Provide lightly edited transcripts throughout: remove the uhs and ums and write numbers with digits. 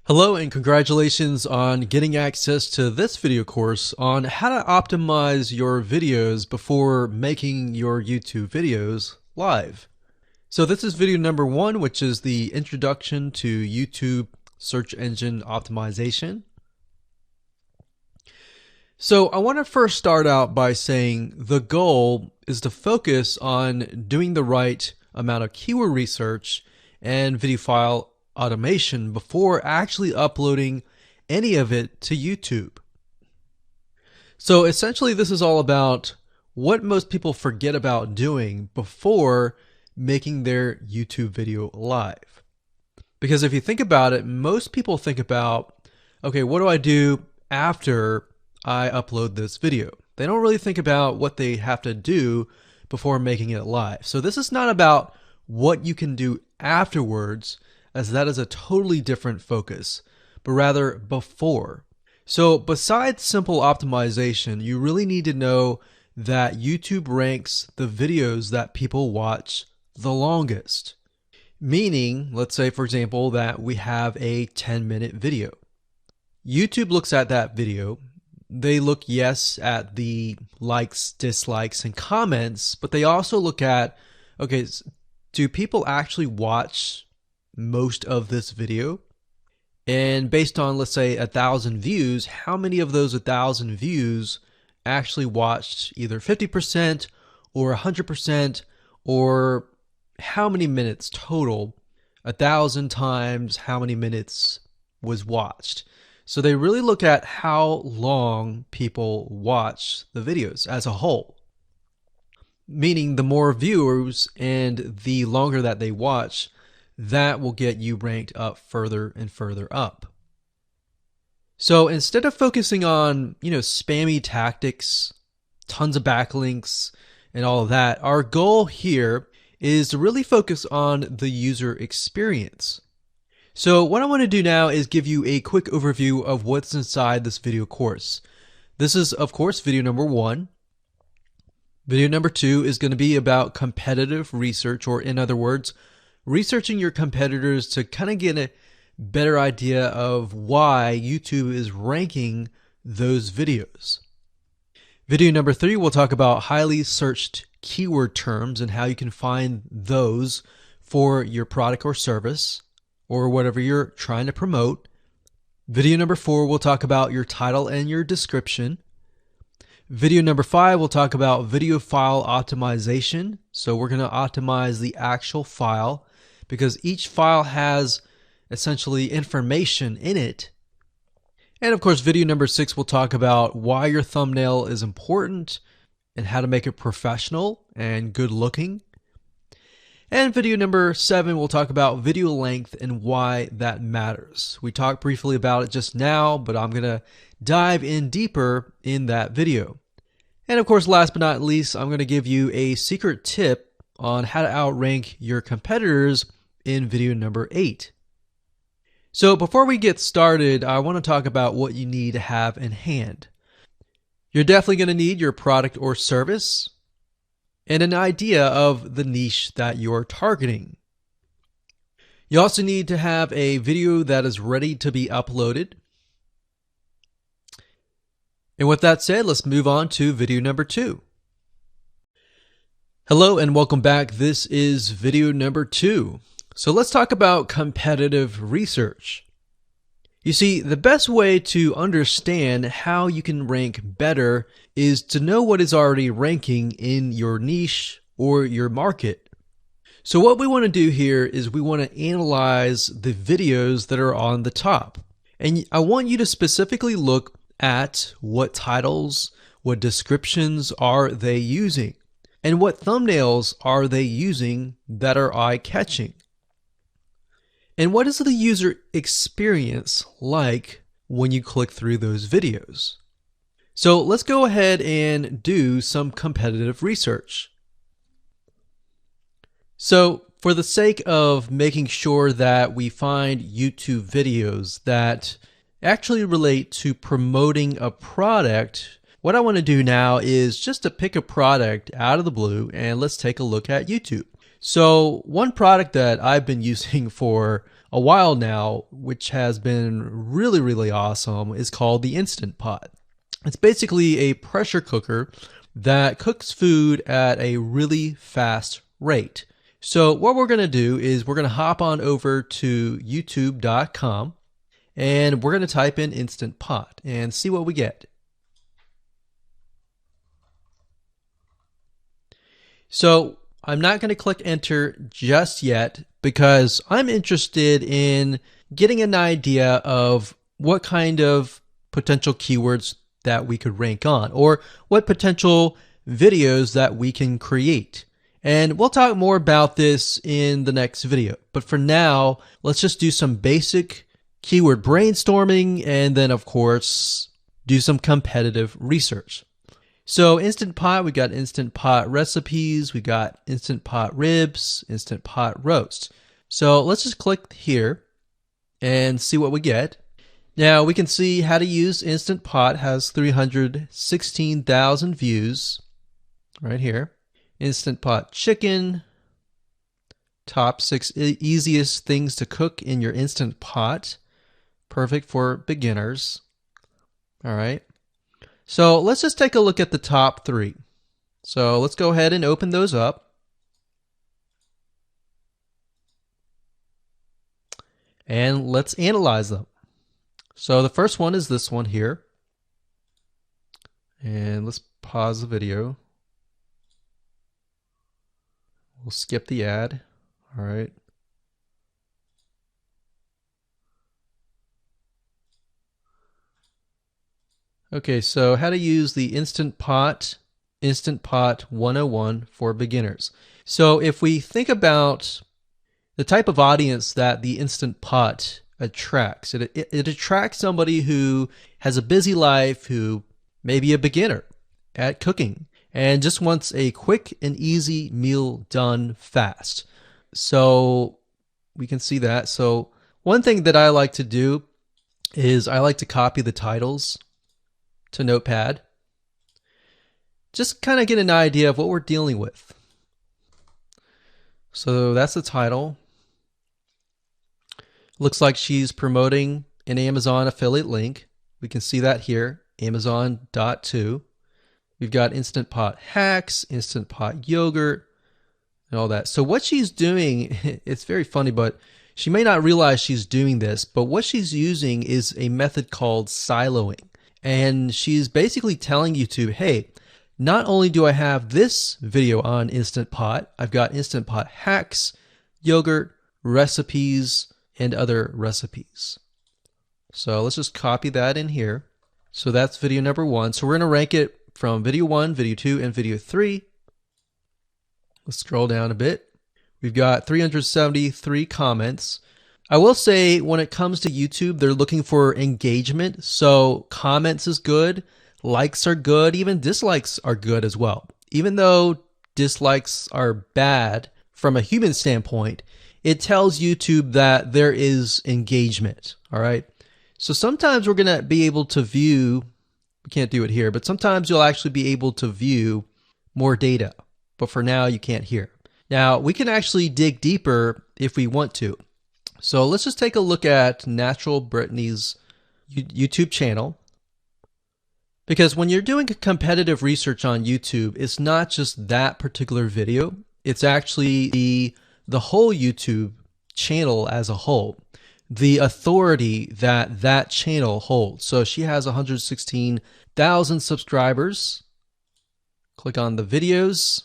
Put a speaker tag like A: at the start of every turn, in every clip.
A: Hello and congratulations on getting access to this video course on how to optimize your videos before making your YouTube videos live. So this is video number 1, which is the introduction to YouTube search engine optimization. So I want to first start out by saying the goal is to focus on doing the right amount of keyword research and video file automation before actually uploading any of it to YouTube. So essentially this is all about what most people forget about doing before making their YouTube video live. Because if you think about it, most people think about, okay, what do I do after I upload this video? They don't really think about what they have to do before making it live. So this is not about what you can do afterwards, as that is a totally different focus, but rather before. So besides simple optimization, you really need to know that YouTube ranks the videos that people watch the longest. Meaning, let's say for example that we have a 10-minute video. YouTube looks at that video. They look, yes, at the likes, dislikes, and comments, but they also look at, okay, do people actually watch most of this video? And based on, let's say, 1,000 views, how many of those 1,000 views actually watched either 50% or 100%, or how many minutes total? 1,000 times how many minutes was watched. So they really look at how long people watch the videos as a whole. Meaning the more viewers and the longer that they watch, that will get you ranked up further and further up. So instead of focusing on, spammy tactics, tons of backlinks, and all of that, our goal here is to really focus on the user experience. So what I want to do now is give you a quick overview of what's inside this video course. This is, of course, video number 1. Video number 2 is going to be about competitive research, or in other words, researching your competitors to kind of get a better idea of why YouTube is ranking those videos. Video number 3, we'll talk about highly searched keyword terms and how you can find those for your product or service, or whatever you're trying to promote. Video number 4, we'll talk about your title and your description. Video number 5, we'll talk about video file optimization. So we're going to optimize the actual file because each file has essentially information in it. And of course, video number 6, we'll talk about why your thumbnail is important and how to make it professional and good looking. And video number 7, we'll talk about video length and why that matters. We talked briefly about it just now, but I'm going to dive in deeper in that video. And of course, last but not least, I'm going to give you a secret tip on how to outrank your competitors in video number 8. So before we get started, I want to talk about what you need to have in hand. You're definitely going to need your product or service and an idea of the niche that you're targeting. You also need to have a video that is ready to be uploaded. And with that said, let's move on to video number 2. Hello and welcome back. This is video number 2. So let's talk about competitive research. You see, the best way to understand how you can rank better is to know what is already ranking in your niche or your market. So what we want to do here is we want to analyze the videos that are on the top. And I want you to specifically look at what titles, what descriptions are they using, and what thumbnails are they using that are eye-catching. And what is the user experience like when you click through those videos? So let's go ahead and do some competitive research. So for the sake of making sure that we find YouTube videos that actually relate to promoting a product, what I want to do now is just to pick a product out of the blue and let's take a look at YouTube. So one product that I've been using for a while now, which has been really, really awesome, is called the Instant Pot. It's basically a pressure cooker that cooks food at a really fast rate. So what we're going to do is we're going to hop on over to youtube.com and we're going to type in Instant Pot and see what we get. So I'm not going to click enter just yet because I'm interested in getting an idea of what kind of potential keywords that we could rank on, or what potential videos that we can create. And we'll talk more about this in the next video. But for now, let's just do some basic keyword brainstorming and then, of course, do some competitive research. So Instant Pot, we got Instant Pot recipes, we got Instant Pot ribs, Instant Pot roast. So let's just click here and see what we get. Now we can see how to use Instant Pot has 316,000 views right here. Instant Pot chicken, top 6 easiest things to cook in your Instant Pot. Perfect for beginners. All right. So let's just take a look at the top 3. So let's go ahead and open those up. And let's analyze them. So the first one is this one here. And let's pause the video. We'll skip the ad. All right. Okay, so how to use the Instant Pot 101 for beginners. So if we think about the type of audience that the Instant Pot attracts, it attracts somebody who has a busy life, who may be a beginner at cooking and just wants a quick and easy meal done fast. So we can see that. So one thing that I like to do is I like to copy the titles to Notepad. Just kind of get an idea of what we're dealing with. So that's the title. Looks like she's promoting an Amazon affiliate link. We can see that here, Amazon.to. We've got Instant Pot hacks, Instant Pot yogurt, and all that. So what she's doing, it's very funny, but she may not realize she's doing this, but what she's using is a method called siloing. And she's basically telling YouTube, hey, not only do I have this video on Instant Pot, I've got Instant Pot hacks, yogurt, recipes, and other recipes. So let's just copy that in here. So that's video number 1. So we're going to rank it from video 1, video 2, and video 3. Let's scroll down a bit. We've got 373 comments. I will say when it comes to YouTube, they're looking for engagement. So comments is good, likes are good, even dislikes are good as well. Even though dislikes are bad from a human standpoint, it tells YouTube that there is engagement. All right. So sometimes we're going to be able to view, we can't do it here, but sometimes you'll actually be able to view more data. But for now, you can't hear. Now, we can actually dig deeper if we want to. So let's just take a look at Natural Brittany's YouTube channel. Because when you're doing competitive research on YouTube, it's not just that particular video. It's actually the whole YouTube channel as a whole. The authority that that channel holds. So she has 116,000 subscribers. Click on the videos.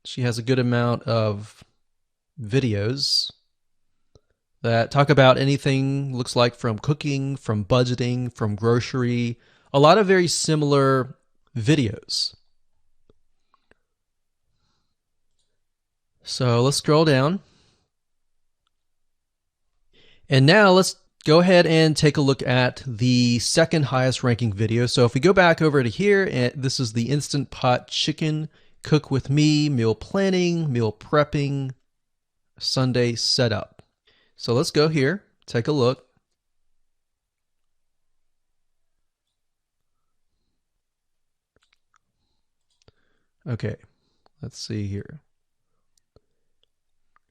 A: She has a good amount of videos that talk about anything, looks like from cooking, from budgeting, from grocery, a lot of very similar videos. So let's scroll down. And now let's go ahead and take a look at the second highest ranking video. So if we go back over to here, and this is the Instant Pot chicken, cook with me, meal planning, meal prepping, Sunday setup. So let's go here, take a look. Okay, let's see here.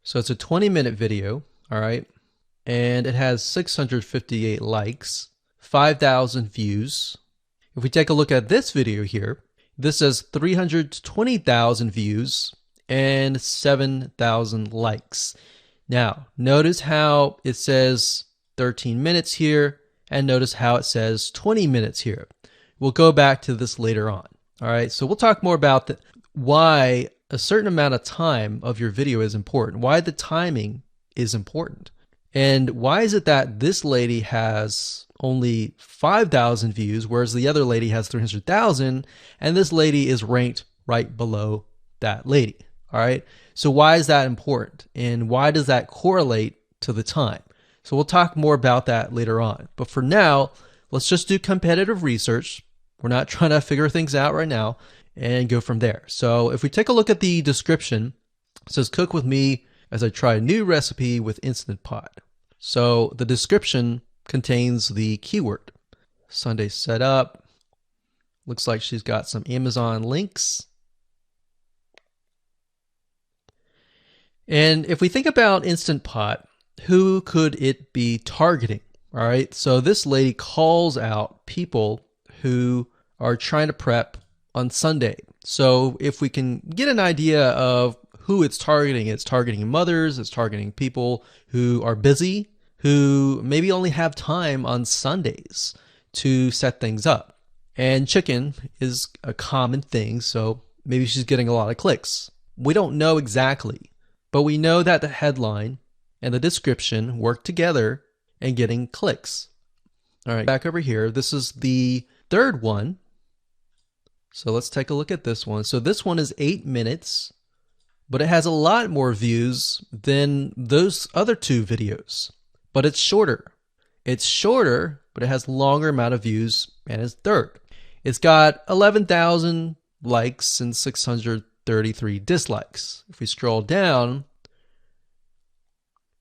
A: So it's a 20-minute video, all right? And it has 658 likes, 5,000 views. If we take a look at this video here, this has 320,000 views and 7,000 likes. Now, notice how it says 13 minutes here, and notice how it says 20 minutes here. We'll go back to this later on. All right, so we'll talk more about why a certain amount of time of your video is important, why the timing is important. And why is it that this lady has only 5,000 views, whereas the other lady has 300,000, and this lady is ranked right below that lady? All right, so why is that important, and why does that correlate to the time? So we'll talk more about that later on. But for now, let's just do competitive research. We're not trying to figure things out right now, and go from there. So if we take a look at the description, it says cook with me as I try a new recipe with Instant Pot. So the description contains the keyword. Sunday setup. Looks like she's got some Amazon links. And if we think about Instant Pot, who could it be targeting? All right, so this lady calls out people who are trying to prep on Sunday. So if we can get an idea of who it's targeting mothers, it's targeting people who are busy, who maybe only have time on Sundays to set things up. And chicken is a common thing, so maybe she's getting a lot of clicks. We don't know exactly, but we know that the headline and the description work together and getting clicks. All right, back over here, this is the third one. So let's take a look at this one. So this one is 8 minutes, but it has a lot more views than those other two videos, but it's shorter. It's shorter, but it has longer amount of views, and it's third. It's got 11,000 likes and 633 dislikes. If we scroll down,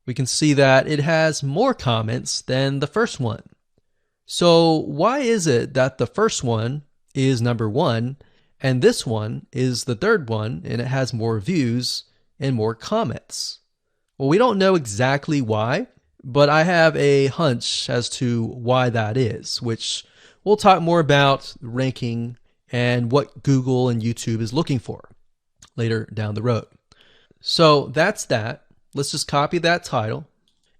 A: we can see that it has more comments than the first one. So why is it that the first one is number one and this one is the third one and it has more views and more comments? Well, we don't know exactly why, but I have a hunch as to why that is, which we'll talk more about ranking and what Google and YouTube is looking for later down the road. So that's that. Let's just copy that title.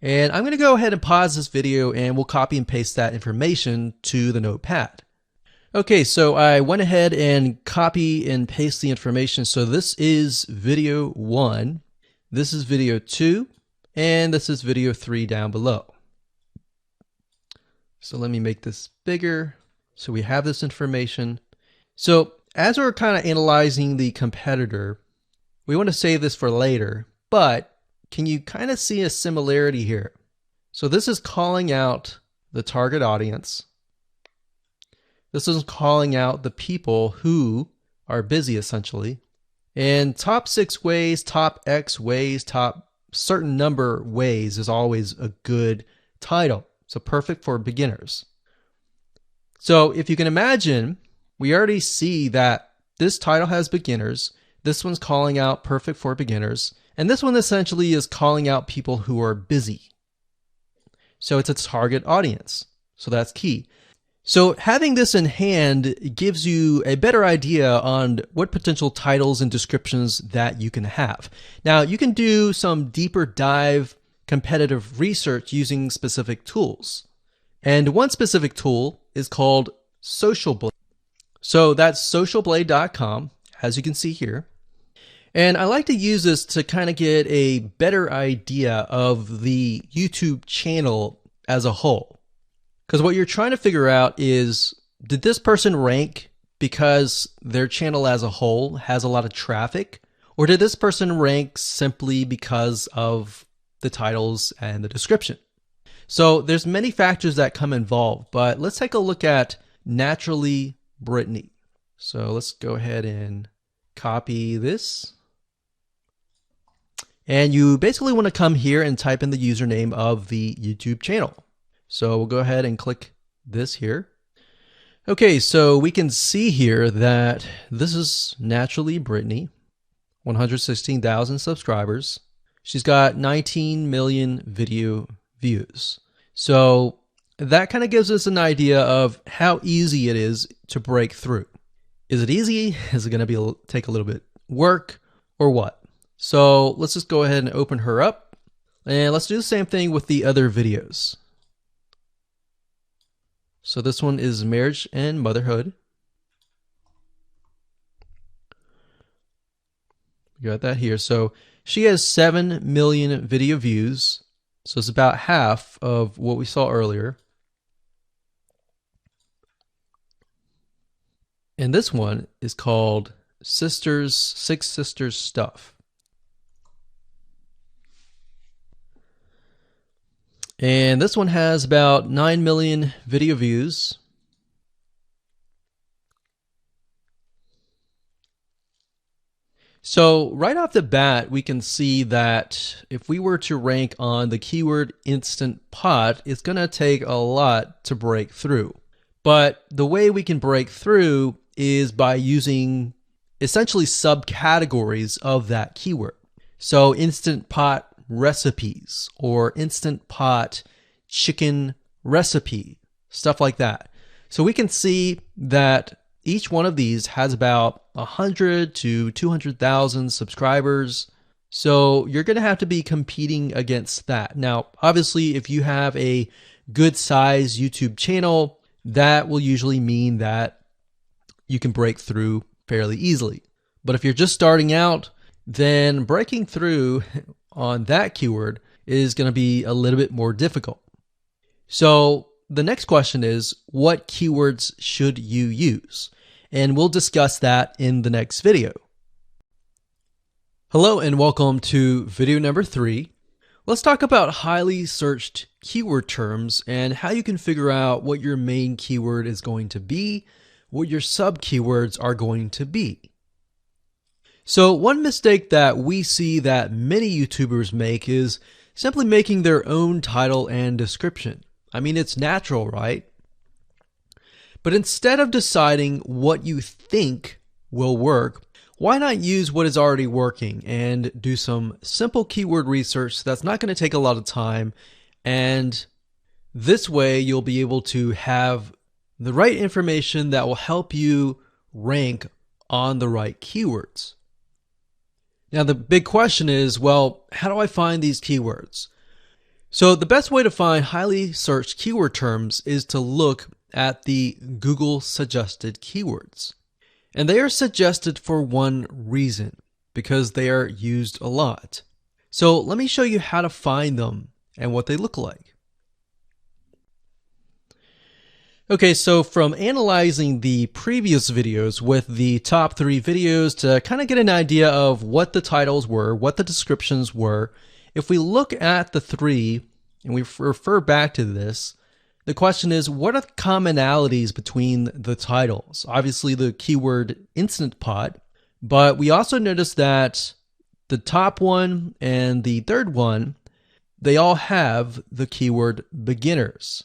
A: And I'm going to go ahead and pause this video and we'll copy and paste that information to the notepad. Okay, so I went ahead and copy and paste the information. So this is video 1, this is video 2, and this is video 3 down below. So let me make this bigger so we have this information. So as we're kind of analyzing the competitor, we want to save this for later, but can you kind of see a similarity here? So this is calling out the target audience. This is calling out the people who are busy, essentially. And top 6 ways, top X ways, top certain number ways is always a good title. So perfect for beginners. So if you can imagine, we already see that this title has beginners. This one's calling out perfect for beginners. And this one essentially is calling out people who are busy. So it's a target audience. So that's key. So having this in hand gives you a better idea on what potential titles and descriptions that you can have. Now, you can do some deeper dive competitive research using specific tools. And one specific tool is called Social Blade. So that's socialblade.com, as you can see here. And I like to use this to kind of get a better idea of the YouTube channel as a whole. Because what you're trying to figure out is, did this person rank because their channel as a whole has a lot of traffic? Or did this person rank simply because of the titles and the description? So there's many factors that come involved, but let's take a look at Naturally Brittany. So let's go ahead and copy this. And you basically want to come here and type in the username of the YouTube channel. So we'll go ahead and click this here. Okay, so we can see here that this is Naturally Brittany, 116,000 subscribers. She's got 19 million video views. So that kind of gives us an idea of how easy it is to break through. Is it easy? Is it going to take a little bit work or what? So let's just go ahead and open her up, and let's do the same thing with the other videos. So this one is marriage and motherhood. You got that here. So she has 7 million video views. So it's about half of what we saw earlier. And this one is called Six Sisters Stuff. And this one has about 9 million video views. So right off the bat, we can see that if we were to rank on the keyword Instant Pot, it's going to take a lot to break through. But the way we can break through is by using essentially subcategories of that keyword. So Instant Pot recipes or Instant Pot chicken recipe, stuff like that. So we can see that each one of these has about 100 to 200,000 subscribers. So you're going to have to be competing against that. Now, obviously, if you have a good size YouTube channel, that will usually mean that you can break through fairly easily. But if you're just starting out, then breaking through on that keyword is going to be a little bit more difficult. So the next question is, what keywords should you use? And we'll discuss that in the next video. Hello and welcome to video number 3. Let's talk about highly searched keyword terms and how you can figure out what your main keyword is going to be, what your sub keywords are going to be. So one mistake that we see that many YouTubers make is simply making their own title and description. I mean, it's natural, right? But instead of deciding what you think will work, why not use what is already working and do some simple keyword research that's not going to take a lot of time, and this way you'll be able to have the right information that will help you rank on the right keywords. Now the big question is, well, how do I find these keywords? So the best way to find highly searched keyword terms is to look at the Google suggested keywords. And they are suggested for one reason, because they are used a lot. So let me show you how to find them and what they look like. Okay, so from analyzing the previous videos with the top 3 videos to kind of get an idea of what the titles were, what the descriptions were, if we look at the 3 and we refer back to this, the question is, what are the commonalities between the titles? Obviously the keyword Instant Pot, but we also notice that the top one and the third one, they all have the keyword beginners.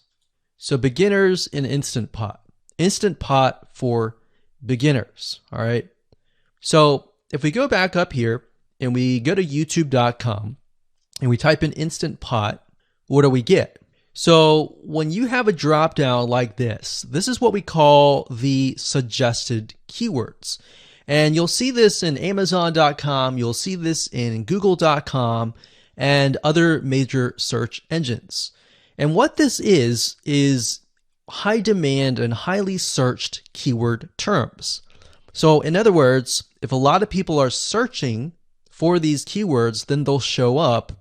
A: So beginners in Instant Pot. Instant Pot for beginners, all right? So if we go back up here and we go to youtube.com and we type in Instant Pot, what do we get? So when you have a drop down like this is what we call the suggested keywords. And you'll see this in Amazon.com, you'll see this in Google.com and other major search engines. And what this is high demand and highly searched keyword terms. So in other words, if a lot of people are searching for these keywords, then they'll show up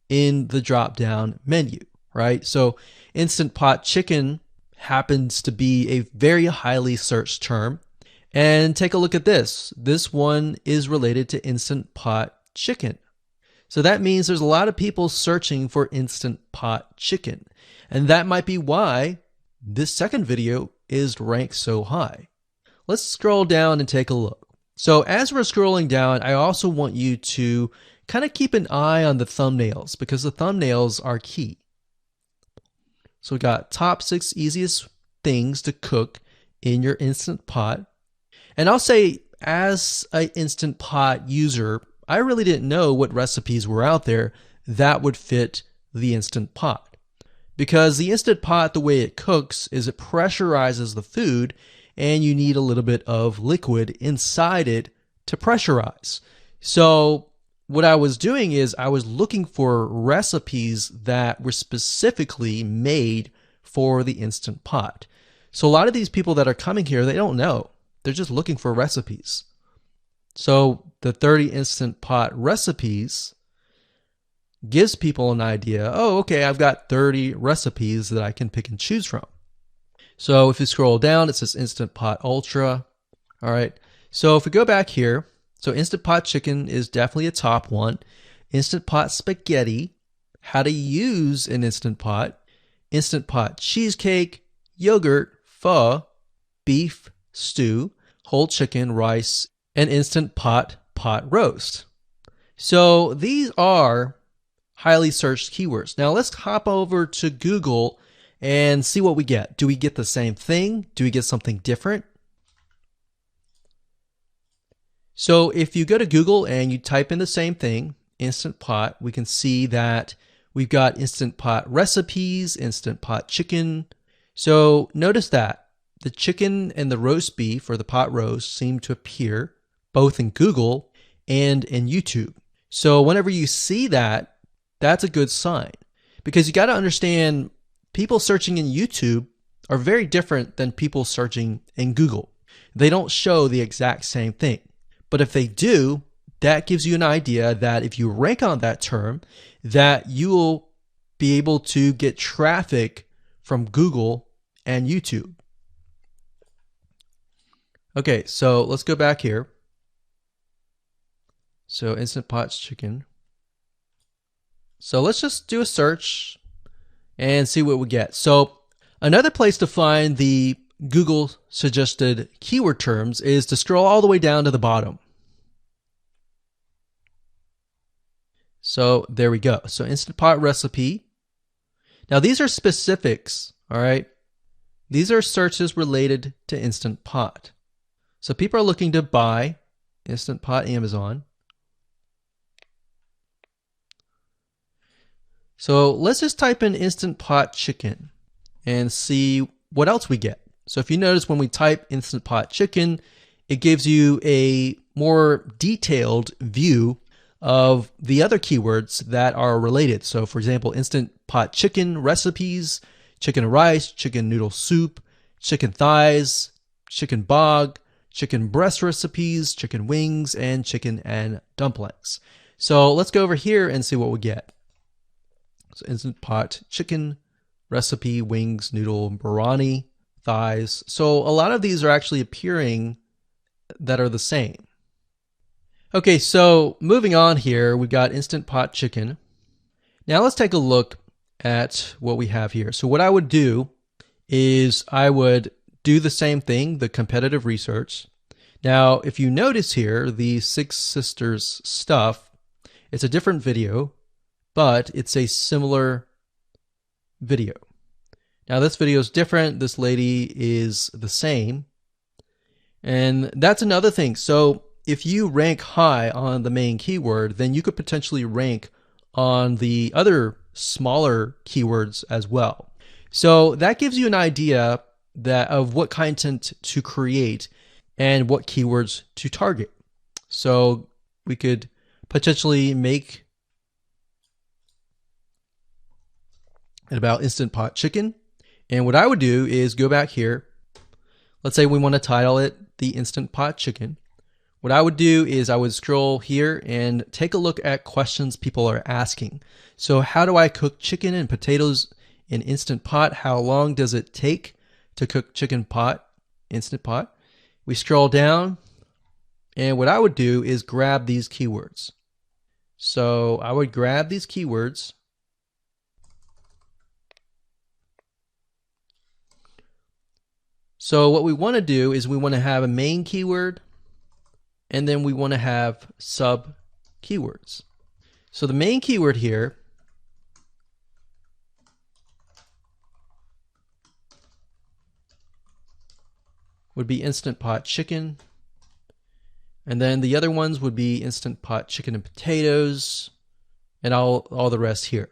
A: in the drop down menu. Right? So Instant Pot chicken happens to be a very highly searched term. And take a look at this. This one is related to Instant Pot chicken. So that means there's a lot of people searching for Instant Pot chicken. And that might be why this second video is ranked so high. Let's scroll down and take a look. So as we're scrolling down, I also want you to kind of keep an eye on the thumbnails, because the thumbnails are key. So we got top 6 easiest things to cook in your Instant Pot. And I'll say, as an Instant Pot user, I really didn't know what recipes were out there that would fit the Instant Pot. Because the Instant Pot, the way it cooks is it pressurizes the food, and you need a little bit of liquid inside it to pressurize. So what I was doing is I was looking for recipes that were specifically made for the Instant Pot. So a lot of these people that are coming here, they don't know. They're just looking for recipes. So the 30 Instant Pot recipes gives people an idea. Oh, okay, I've got 30 recipes that I can pick and choose from. So if you scroll down, it says Instant Pot Ultra. All right. So if we go back here, so Instant Pot Chicken is definitely a top one. Instant Pot Spaghetti, how to use an Instant Pot. Instant Pot Cheesecake, Yogurt, Pho, Beef Stew, Whole Chicken, Rice, and Instant Pot Pot Roast. So these are highly searched keywords. Now let's hop over to Google and see what we get. Do we get the same thing? Do we get something different? So if you go to Google and you type in the same thing, Instant Pot, we can see that we've got Instant Pot recipes, Instant Pot chicken. So notice that the chicken and the roast beef or the pot roast seem to appear both in Google and in YouTube. So whenever you see that, that's a good sign, because you got to understand people searching in YouTube are very different than people searching in Google. They don't show the exact same thing. But if they do, that gives you an idea that if you rank on that term, that you will be able to get traffic from Google and YouTube. Okay, so let's go back here. So Instant Pot Chicken. So let's just do a search and see what we get. So another place to find the Google suggested keyword terms is to scroll all the way down to the bottom. So there we go. So Instant Pot recipe. Now these are specifics, all right? These are searches related to Instant Pot. So people are looking to buy Instant Pot Amazon. So let's just type in Instant Pot Chicken and see what else we get. So if you notice, when we type Instant Pot Chicken, it gives you a more detailed view of the other keywords that are related. So for example, Instant Pot Chicken recipes, chicken rice, chicken noodle soup, chicken thighs, chicken bog, chicken breast recipes, chicken wings, and chicken and dumplings. So let's go over here and see what we get. So Instant Pot Chicken recipe, wings, noodle, biryani, thighs. So a lot of these are actually appearing that are the same. Okay, so moving on here, we've got Instant Pot Chicken. Now let's take a look at what we have here. So what I would do is I would do the same thing, the competitive research. Now, if you notice here, the Six Sisters stuff, it's a different video, but it's a similar video. Now this video is different. This lady is the same. And that's another thing. So if you rank high on the main keyword, then you could potentially rank on the other smaller keywords as well. So that gives you an idea that of what content to create and what keywords to target. So we could potentially make it about Instant Pot Chicken. And what I would do is go back here. Let's say we want to title it the Instant Pot Chicken. What I would do is I would scroll here and take a look at questions people are asking. So how do I cook chicken and potatoes in Instant Pot? How long does it take to cook chicken pot, Instant Pot? We scroll down, and what I would do is grab these keywords. So I would grab these keywords. So what we want to do is we want to have a main keyword, and then we want to have sub keywords. So the main keyword here would be Instant Pot Chicken. And then the other ones would be Instant Pot chicken and potatoes, and all the rest here.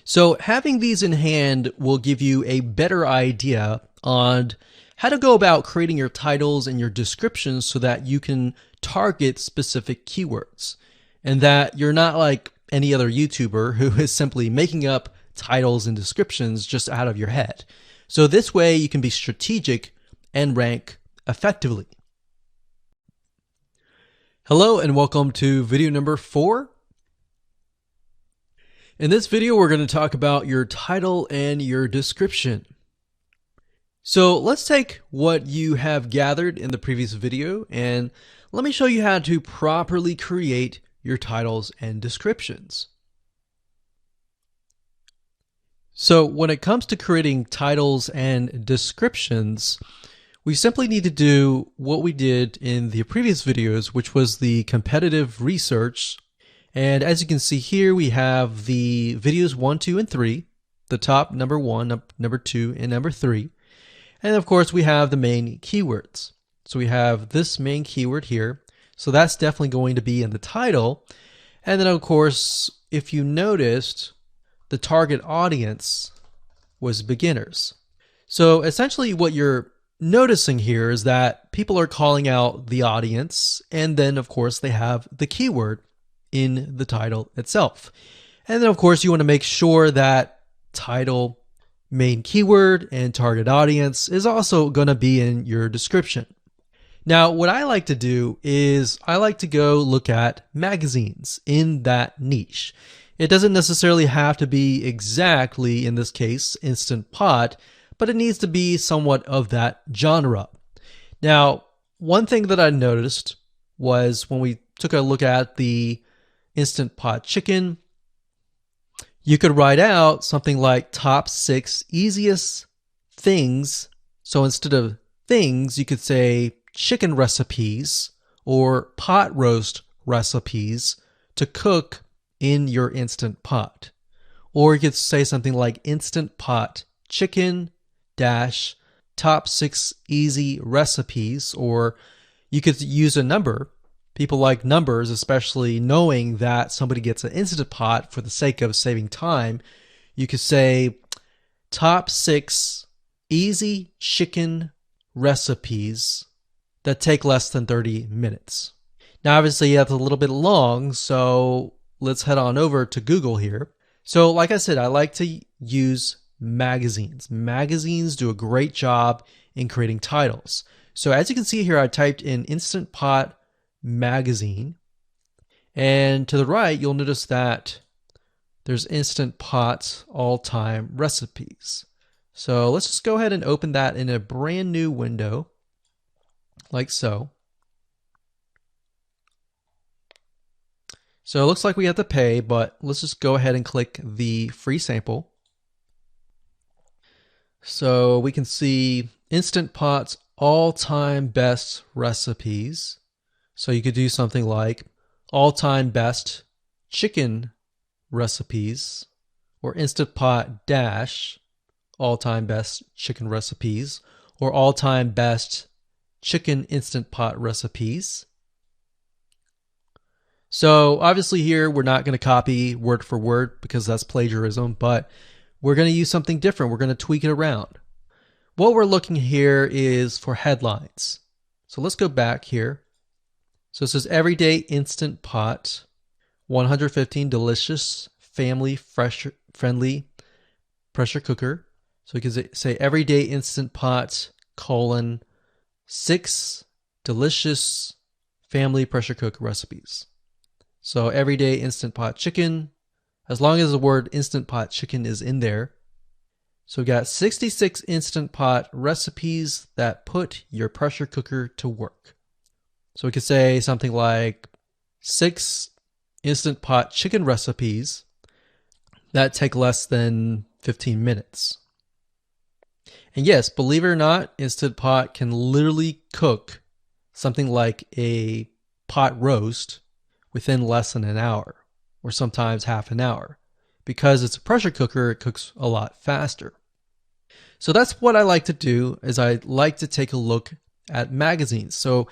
A: So having these in hand will give you a better idea on how to go about creating your titles and your descriptions so that you can target specific keywords, and that you're not like any other YouTuber who is simply making up titles and descriptions just out of your head. So this way you can be strategic and rank effectively. Hello and welcome to video number 4. In this video, we're going to talk about your title and your description. So let's take what you have gathered in the previous video and let me show you how to properly create your titles and descriptions. So when it comes to creating titles and descriptions, we simply need to do what we did in the previous videos, which was the competitive research. And as you can see here, we have the videos 1, 2, and 3, the top number 1, number 2, and number 3. And of course, we have the main keywords. So we have this main keyword here. So that's definitely going to be in the title. And then of course, if you noticed, the target audience was beginners. So essentially what you're noticing here is that people are calling out the audience, and then of course they have the keyword in the title itself. And then of course you want to make sure that title, main keyword, and target audience is also going to be in your description. Now what I like to do is I like to go look at magazines in that niche. It doesn't necessarily have to be exactly, in this case, Instant Pot, but it needs to be somewhat of that genre. Now, one thing that I noticed was when we took a look at the Instant Pot chicken, you could write out something like top 6 easiest things. So instead of things, you could say chicken recipes or pot roast recipes to cook in your Instant Pot. Or you could say something like Instant Pot chicken dash top 6 easy recipes, or you could use a number. People like numbers, especially knowing that somebody gets an Instant Pot for the sake of saving time. You could say top 6 easy chicken recipes that take less than 30 minutes. Now obviously that's a little bit long, so let's head on over to Google here. So like I said, I like to use magazines. Magazines do a great job in creating titles. So as you can see here, I typed in Instant Pot magazine, and to the right you'll notice that there's Instant Pot all-time recipes. So let's just go ahead and open that in a brand new window like so. So it looks like we have to pay, but let's just go ahead and click the free sample. So we can see Instant Pot's all-time best recipes. So you could do something like all-time best chicken recipes, or Instant Pot dash all-time best chicken recipes, or all-time best chicken Instant Pot recipes. So obviously here we're not going to copy word for word because that's plagiarism, but we're going to use something different. We're going to tweak it around. What we're looking here is for headlines. So let's go back here. So it says everyday Instant Pot, 115 delicious, family friendly pressure cooker. So we can say everyday Instant Pot, 6 delicious family pressure cook recipes. So everyday Instant Pot chicken, as long as the word Instant Pot chicken is in there. So we got 66 Instant Pot recipes that put your pressure cooker to work. So we could say something like 6 Instant Pot chicken recipes that take less than 15 minutes. And yes, believe it or not, Instant Pot can literally cook something like a pot roast within less than an hour, or sometimes half an hour. Because it's a pressure cooker, it cooks a lot faster. So that's what I like to do, is I like to take a look at magazines. So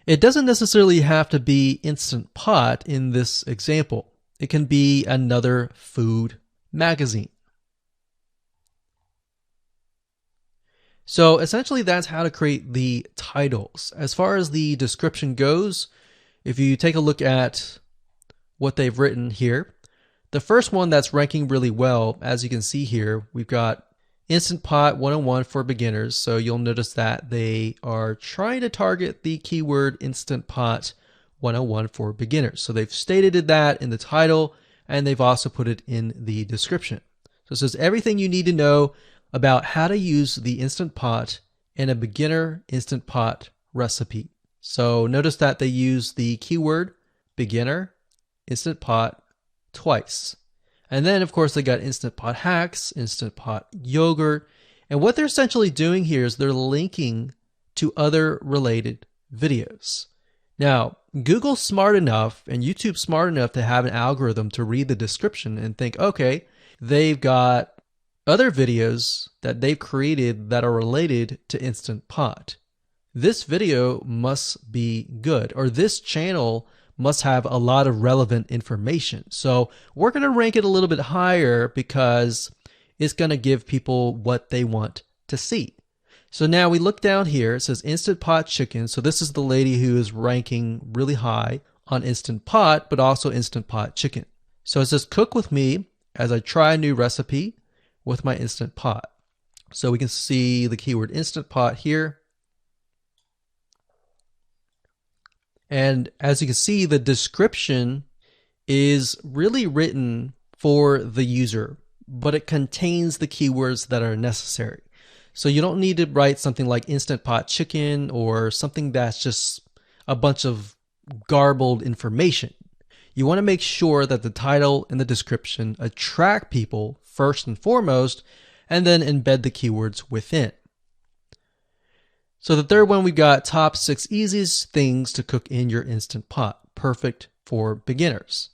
A: it doesn't necessarily have to be Instant Pot in this example. It can be another food magazine. So essentially that's how to create the titles. As far as the description goes, if you take a look at what they've written here, the first one that's ranking really well, as you can see here, we've got Instant Pot 101 for beginners. So you'll notice that they are trying to target the keyword Instant Pot 101 for beginners. So they've stated that in the title, and they've also put it in the description. So it says everything you need to know about how to use the Instant Pot in a beginner Instant Pot recipe. So notice that they use the keyword beginner Instant Pot twice. And then, of course, they got Instant Pot hacks, Instant Pot yogurt. And what they're essentially doing here is they're linking to other related videos. Now, Google's smart enough and YouTube's smart enough to have an algorithm to read the description and think, okay, they've got other videos that they've created that are related to Instant Pot. This video must be good, or this channel must have a lot of relevant information. So we're going to rank it a little bit higher because it's going to give people what they want to see. So now we look down here, it says Instant Pot Chicken. So this is the lady who is ranking really high on Instant Pot, but also Instant Pot Chicken. So it says cook with me as I try a new recipe with my Instant Pot. So we can see the keyword Instant Pot here. And as you can see, the description is really written for the user, but it contains the keywords that are necessary. So you don't need to write something like Instant Pot Chicken or something that's just a bunch of garbled information. You want to make sure that the title and the description attract people first and foremost, and then embed the keywords within. So the third one, we've got top 6 easiest things to cook in your Instant Pot. Perfect for beginners.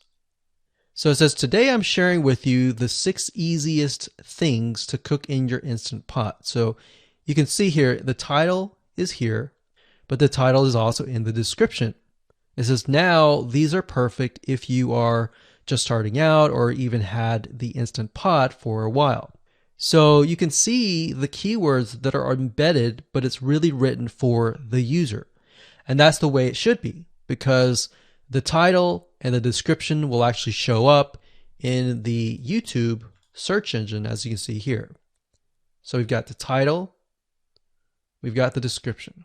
A: So it says, today I'm sharing with you the 6 easiest things to cook in your Instant Pot. So you can see here, the title is here, but the title is also in the description. It says, now these are perfect if you are just starting out or even had the Instant Pot for a while. So you can see the keywords that are embedded, but it's really written for the user. And that's the way it should be, because the title and the description will actually show up in the YouTube search engine, as you can see here. So we've got the title, we've got the description.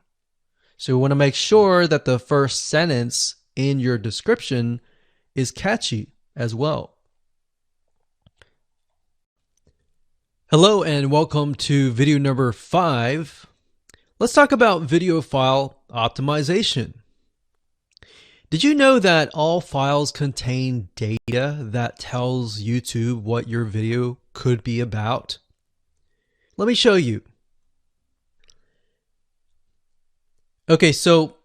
A: So we want to make sure that the first sentence in your description is catchy as well. Hello and welcome to video number 5. Let's talk about video file optimization. Did you know that all files contain data that tells YouTube what your video could be about? Let me show you. Okay, so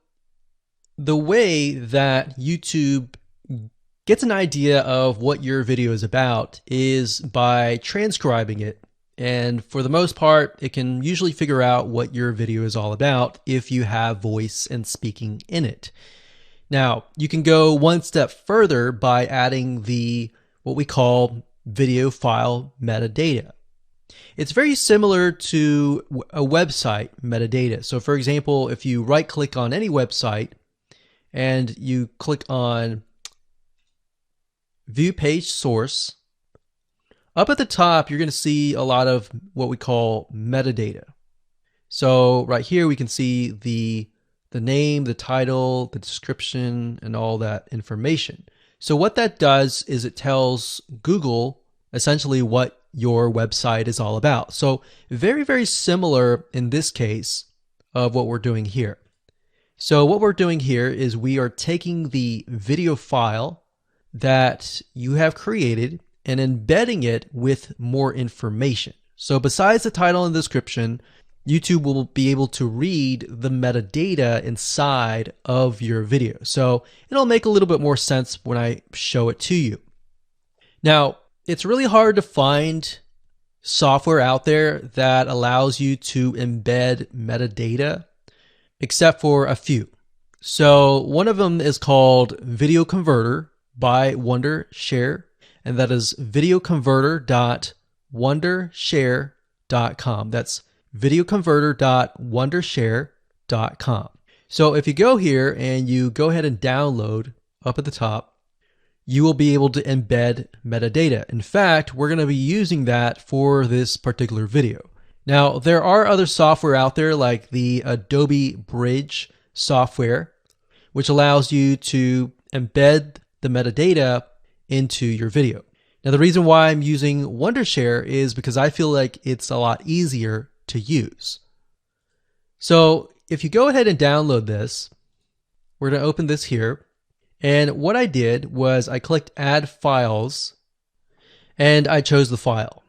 A: the way that YouTube gets an idea of what your video is about is by transcribing it. And for the most part, it can usually figure out what your video is all about if you have voice and speaking in it. Now, you can go one step further by adding the what we call video file metadata. It's very similar to a website metadata. So for example, if you right click on any website and you click on View Page Source, up at the top, you're going to see a lot of what we call metadata. So right here, we can see the name, the title, the description, and all that information. So what that does is it tells Google essentially what your website is all about. So very, very similar in this case of what we're doing here. So what we're doing here is we are taking the video file that you have created and embedding it with more information. So besides the title and description, YouTube will be able to read the metadata inside of your video. So it'll make a little bit more sense when I show it to you. Now, it's really hard to find software out there that allows you to embed metadata except for a few. So one of them is called Video Converter by Wondershare, and that is videoconverter.wondershare.com. That's videoconverter.wondershare.com. So if you go here and you go ahead and download up at the top, you will be able to embed metadata. In fact, we're going to be using that for this particular video. Now, there are other software out there like the Adobe Bridge software, which allows you to embed the metadata into your video. Now, the reason why I'm using Wondershare is because I feel like it's a lot easier to use. So if you go ahead and download this, we're going to open this here. And what I did was I clicked Add Files, and I chose the file.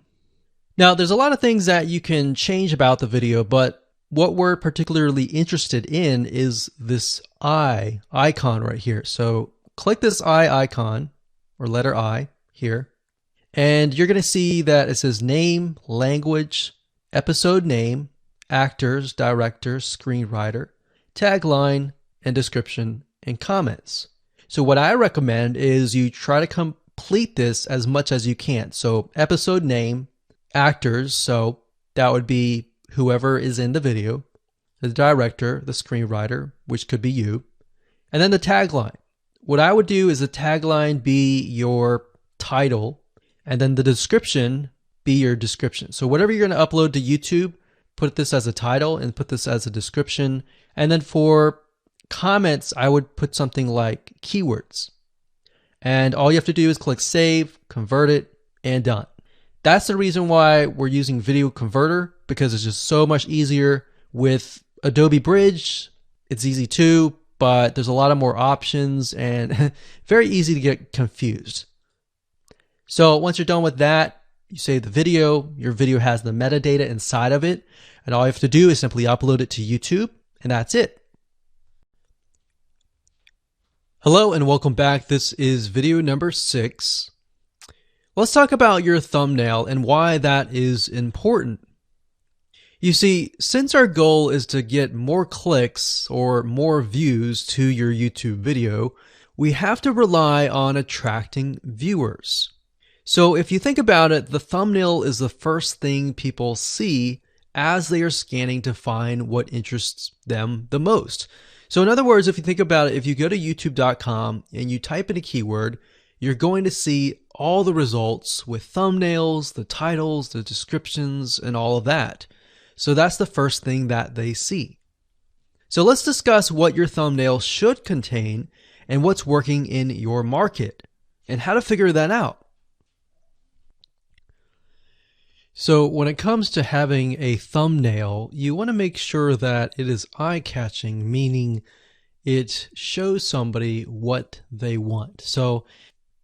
A: Now, there's a lot of things that you can change about the video, but what we're particularly interested in is this I icon right here. So click this I icon, or letter I here, and you're going to see that it says name, language, episode name, actors, director, screenwriter, tagline, and description, and comments. So what I recommend is you try to complete this as much as you can. So episode name, actors, so that would be whoever is in the video, the director, the screenwriter, which could be you, and then the tagline. What I would do is the tagline be your title, and then the description be your description. So whatever you're going to upload to YouTube, put this as a title and put this as a description. And then for comments, I would put something like keywords. And all you have to do is click save, convert it, and done. That's the reason why we're using Video Converter, because it's just so much easier. With Adobe Bridge, it's easy too, but there's a lot of more options and very easy to get confused. So once you're done with that, you save the video. Your video has the metadata inside of it, and all you have to do is simply upload it to YouTube, and that's it. Hello and welcome back. This is video number 6. Let's talk about your thumbnail and why that is important. You see, since our goal is to get more clicks or more views to your YouTube video, we have to rely on attracting viewers. So if you think about it, the thumbnail is the first thing people see as they are scanning to find what interests them the most. So in other words, if you think about it, if you go to youtube.com and you type in a keyword, you're going to see all the results with thumbnails, the titles, the descriptions, and all of that. So that's the first thing that they see. So let's discuss what your thumbnail should contain and what's working in your market and how to figure that out. So when it comes to having a thumbnail, you want to make sure that it is eye-catching, meaning it shows somebody what they want. So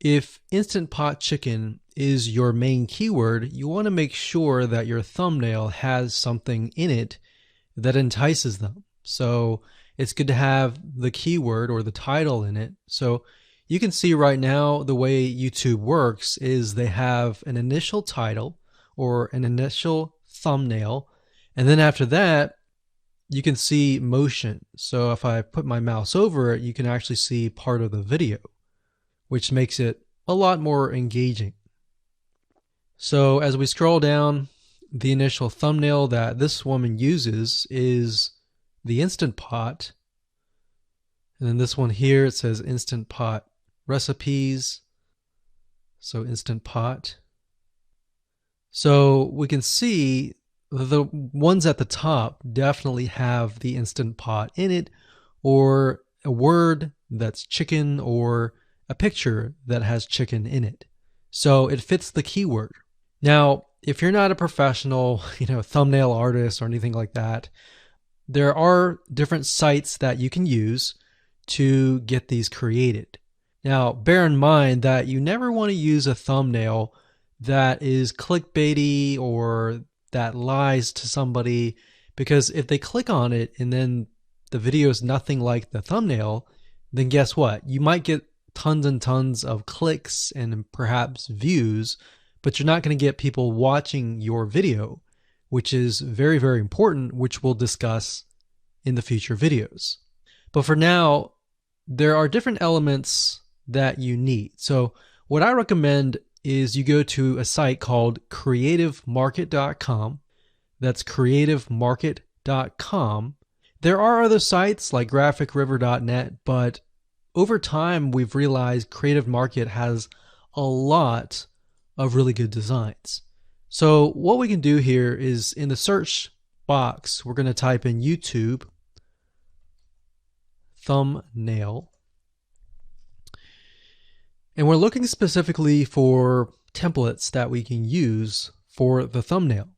A: if Instant Pot Chicken is your main keyword, you want to make sure that your thumbnail has something in it that entices them. So it's good to have the keyword or the title in it. So you can see right now the way YouTube works is they have an initial title or an initial thumbnail, and then after that you can see motion. So if I put my mouse over it, you can actually see part of the video, which makes it a lot more engaging. So as we scroll down, the initial thumbnail that this woman uses is the Instant Pot, and then this one here, it says Instant Pot recipes, so Instant Pot. So we can see the ones at the top definitely have the Instant Pot in it, or a word that's chicken, or a picture that has chicken in it. So it fits the keyword. Now, if you're not a professional, thumbnail artist or anything like that, there are different sites that you can use to get these created. Now, bear in mind that you never want to use a thumbnail that is clickbaity or that lies to somebody, because if they click on it and then the video is nothing like the thumbnail, then guess what? You might get tons and tons of clicks and perhaps views, but you're not going to get people watching your video, which is very, very important, which we'll discuss in the future videos. But for now, there are different elements that you need. So what I recommend is you go to a site called creativemarket.com. That's creativemarket.com. There are other sites like graphicriver.net, but over time we've realized Creative Market has a lot of really good designs. So what we can do here is in the search box, we're going to type in YouTube thumbnail. And we're looking specifically for templates that we can use for the thumbnail.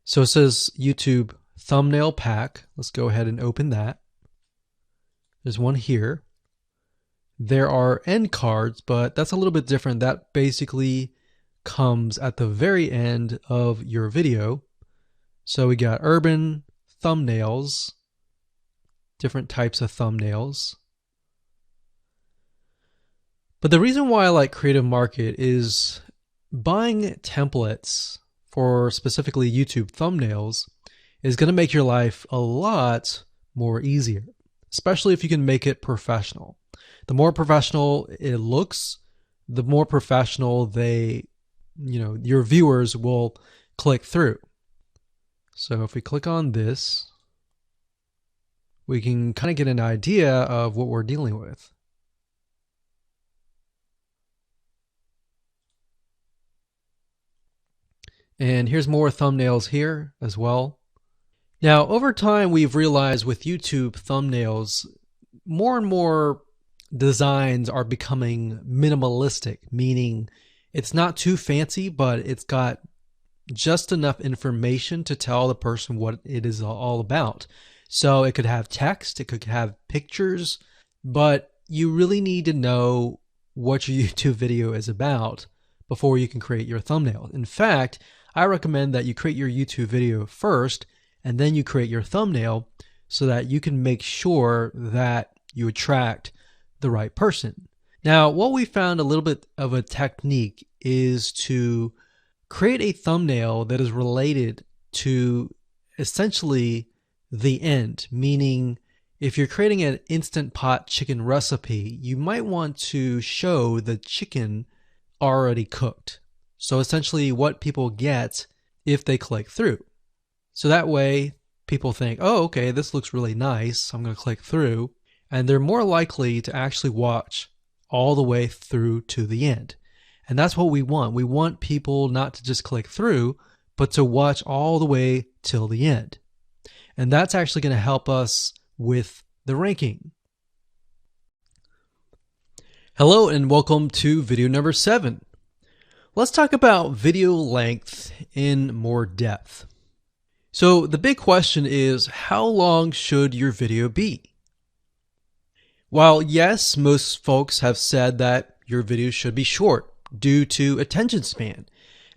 A: So it says YouTube thumbnail pack. Let's go ahead and open that. There's one here. There are end cards, but that's a little bit different. That basically comes at the very end of your video. So we got urban thumbnails, different types of thumbnails. But the reason why I like Creative Market is buying templates for specifically YouTube thumbnails is going to make your life a lot more easier, especially if you can make it professional. The more professional it looks, the more professional your viewers will click through. So if we click on this, we can kind of get an idea of what we're dealing with. And here's more thumbnails here as well. Now, over time, we've realized with YouTube thumbnails, more and more designs are becoming minimalistic, meaning it's not too fancy, but it's got just enough information to tell the person what it is all about. So it could have text, it could have pictures, but you really need to know what your YouTube video is about before you can create your thumbnail. In fact, I recommend that you create your YouTube video first and then you create your thumbnail so that you can make sure that you attract the right person. Now, what we found a little bit of a technique is to create a thumbnail that is related to essentially the end, meaning if you're creating an Instant Pot chicken recipe, you might want to show the chicken already cooked. So essentially what people get if they click through. So that way people think, oh, okay, this looks really nice. I'm going to click through. And they're more likely to actually watch all the way through to the end. And that's what we want. We want people not to just click through, but to watch all the way till the end. And that's actually going to help us with the ranking. Hello and welcome to video number 7. Let's talk about video length in more depth. So the big question is, how long should your video be? While yes, most folks have said that your video should be short due to attention span,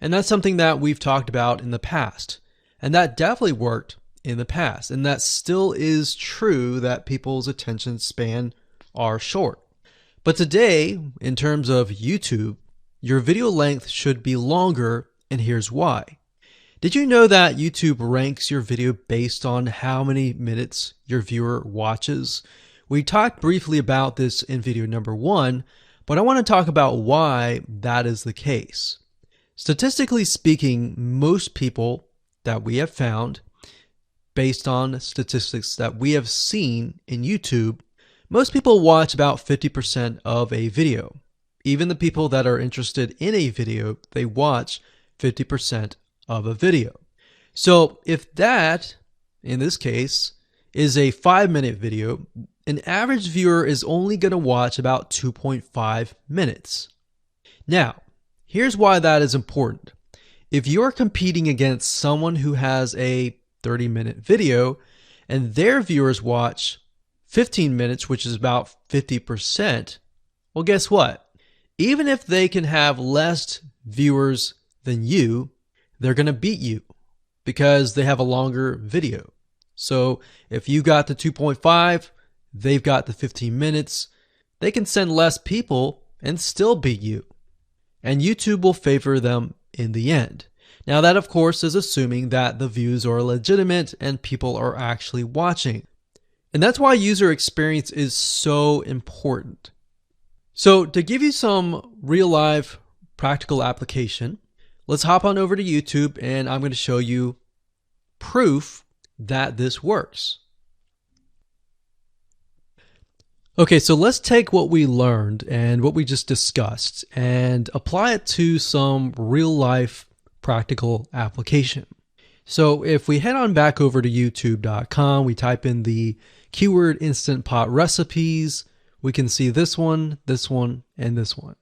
A: and that's something that we've talked about in the past, and that definitely worked in the past, and that still is true that people's attention span are short. But today, in terms of YouTube, your video length should be longer, and here's why. Did you know that YouTube ranks your video based on how many minutes your viewer watches? We talked briefly about this in video number 1, but I want to talk about why that is the case. Statistically speaking, most people that we have found, based on statistics that we have seen in YouTube, most people watch about 50% of a video. Even the people that are interested in a video, they watch 50% of a video. So if that, in this case, is a 5-minute video, an average viewer is only going to watch about 2.5 minutes. Now, here's why that is important. If you're competing against someone who has a 30-minute video and their viewers watch 15 minutes, which is about 50%, well, guess what? Even if they can have less viewers than you, they're going to beat you because they have a longer video. So if you got the 2.5, they've got the 15 minutes, they can send less people and still beat you. And YouTube will favor them in the end. Now that of course is assuming that the views are legitimate and people are actually watching. And that's why user experience is so important. So to give you some real life practical application, let's hop on over to YouTube and I'm going to show you proof that this works. Okay, so let's take what we learned and what we just discussed and apply it to some real life practical application. So if we head on back over to youtube.com, we type in the keyword Instant Pot recipes, we can see this one, and this one.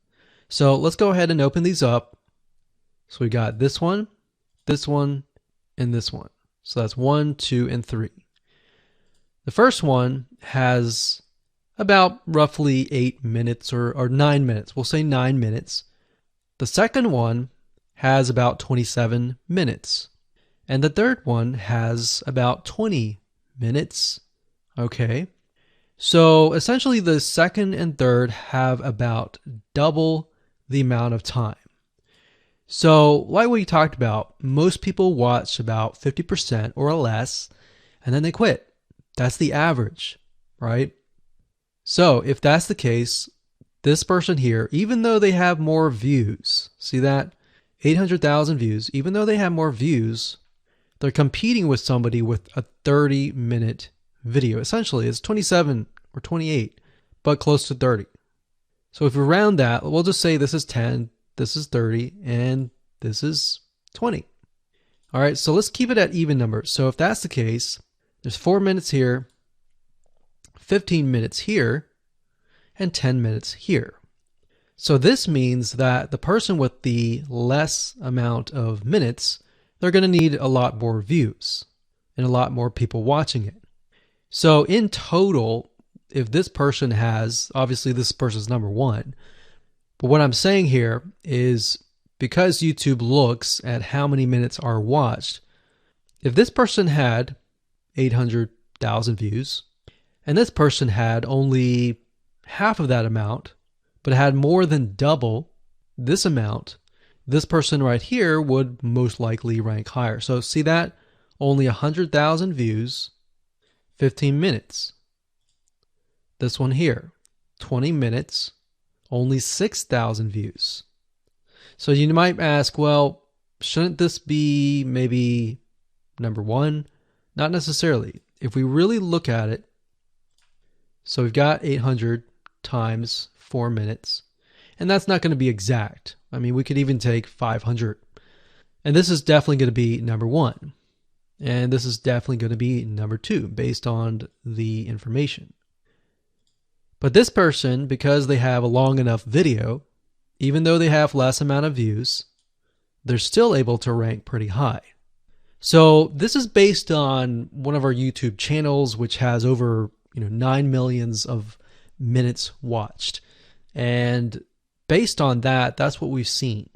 A: So let's go ahead and open these up. So we got this one, and this one. So that's 1, 2, and 3. The first one has about roughly 8 minutes or 9 minutes. We'll say 9 minutes. The second one has about 27 minutes. And the third one has about 20 minutes. Okay. So essentially the second and third have about double the amount of time. So like we talked about, most people watch about 50% or less, and then they quit. That's the average, right? So if that's the case, this person here, even though they have more views, see that? 800,000 views, even though they have more views, they're competing with somebody with a 30-minute video. Essentially, it's 27 or 28, but close to 30. So if we round that, we'll just say this is 10, this is 30, and this is 20. All right, so let's keep it at even numbers. So if that's the case, there's 4 minutes here, 15 minutes here, and 10 minutes here. So this means that the person with the less amount of minutes, they're going to need a lot more views and a lot more people watching it. So in total, if this person has, obviously this person's number one, but what I'm saying here is because YouTube looks at how many minutes are watched, if this person had 800,000 views and this person had only half of that amount, but had more than double this amount, this person right here would most likely rank higher. So see that? Only 100,000 views, 15 minutes. This one here, 20 minutes, only 6,000 views. So you might ask, well, shouldn't this be maybe number one? Not necessarily. If we really look at it, so we've got 800 times 4 minutes, and that's not going to be exact. I mean, we could even take 500. And this is definitely going to be number one. And this is definitely going to be number two based on the information. But this person, because they have a long enough video, even though they have less amount of views, they're still able to rank pretty high. So this is based on one of our YouTube channels, which has over 9 million of minutes watched. And based on that, that's what we've seen.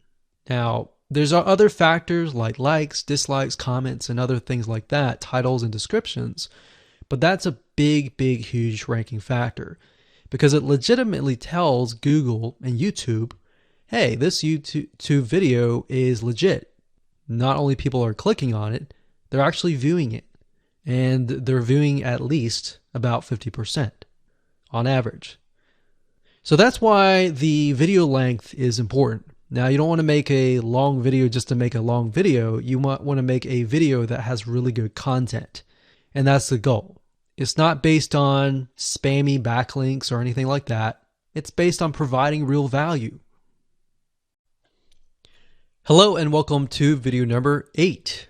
A: Now, there's other factors like likes, dislikes, comments, and other things like that, titles and descriptions. But that's a big, huge ranking factor because it legitimately tells Google and YouTube, hey, this YouTube video is legit. Not only people are clicking on it, they're actually viewing it. And they're viewing at least about 50% on average. So that's why the video length is important. Now, you don't want to make a long video just to make a long video. You want to make a video that has really good content. And that's the goal. It's not based on spammy backlinks or anything like that. It's based on providing real value. Hello and welcome to video number 8.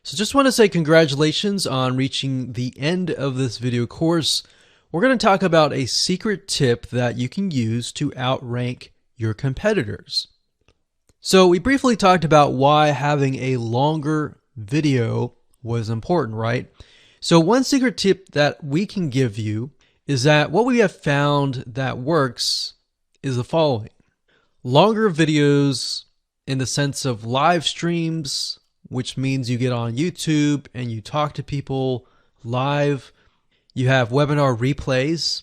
A: So just want to say congratulations on reaching the end of this video course. We're going to talk about a secret tip that you can use to outrank your competitors. So we briefly talked about why having a longer video was important, right? So one secret tip that we can give you is that what we have found that works is the following. Longer videos in the sense of live streams, which means you get on YouTube and you talk to people live. You have webinar replays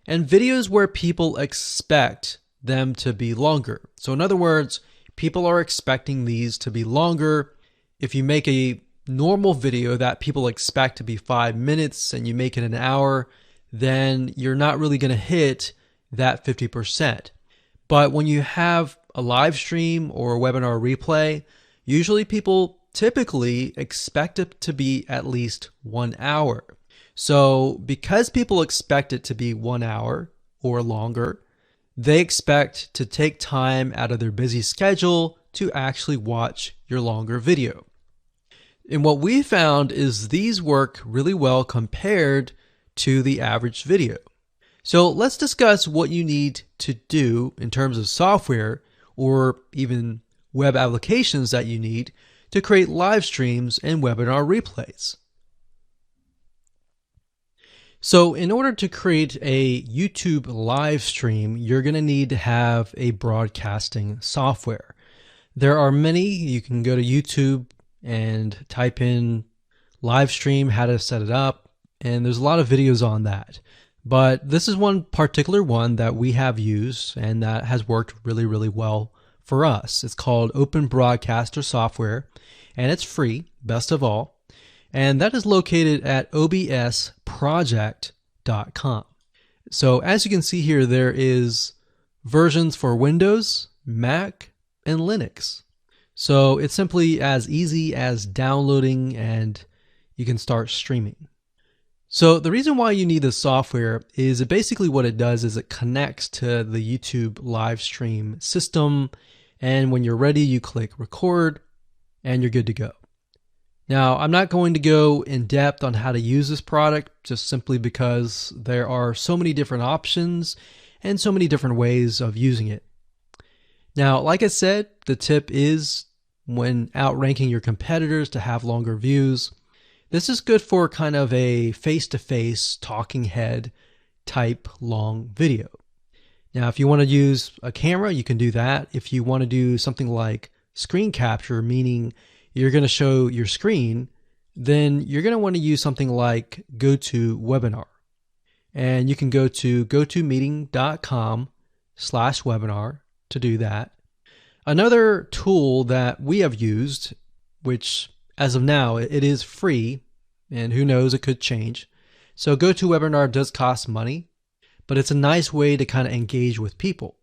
A: and videos where people expect them to be longer. So in other words, people are expecting these to be longer. If you make a normal video that people expect to be 5 minutes and you make it an hour, then you're not really going to hit that 50%. But when you have a live stream or a webinar replay, usually people typically expect it to be at least 1 hour. So because people expect it to be 1 hour or longer, they expect to take time out of their busy schedule to actually watch your longer video. And what we found is these work really well compared to the average video. So let's discuss what you need to do in terms of software or even web applications that you need to create live streams and webinar replays. So in order to create a YouTube live stream, you're going to need to have a broadcasting software. There are many. You can go to YouTube and type in live stream, how to set it up, and there's a lot of videos on that. But this is one particular one that we have used and that has worked really, really well for us. It's called Open Broadcaster Software, and it's free, best of all. And that is located at obsproject.com. So as you can see here, there is versions for Windows, Mac, and Linux. So it's simply as easy as downloading and you can start streaming. So the reason why you need this software is basically what it does is it connects to the YouTube live stream system, and when you're ready, you click record and you're good to go. Now, I'm not going to go in depth on how to use this product just simply because there are so many different options and so many different ways of using it. Now, like I said, the tip is when outranking your competitors to have longer views. This is good for kind of a face-to-face talking head type long video. Now, if you want to use a camera, you can do that. If you want to do something like screen capture, meaning you're going to show your screen, then you're going to want to use something like GoToWebinar. And you can go to gotomeeting.com/webinar to do that. Another tool that we have used, which as of now, it is free, and who knows, it could change. So GoToWebinar does cost money, but it's a nice way to kind of engage with people.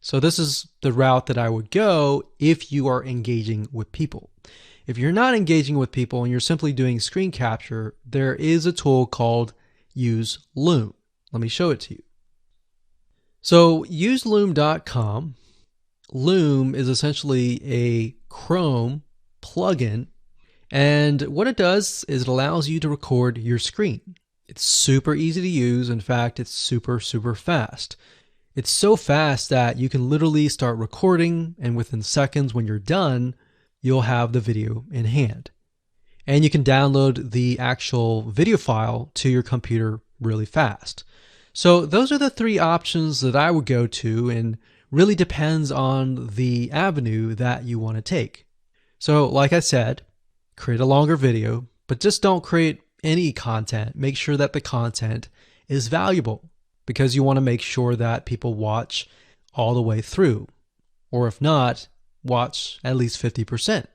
A: So this is the route that I would go if you are engaging with people. If you're not engaging with people and you're simply doing screen capture, there is a tool called Use Loom. Let me show it to you. So useloom.com. Loom is essentially a Chrome plugin, and what it does is it allows you to record your screen. It's super easy to use. In fact, it's super, super fast. It's so fast that you can literally start recording, and within seconds when you're done, you'll have the video in hand. And you can download the actual video file to your computer really fast. So those are the three options that I would go to, and really depends on the avenue that you want to take. So like I said, create a longer video, but just don't create any content. Make sure that the content is valuable, because you want to make sure that people watch all the way through, or if not, watch at least 50%.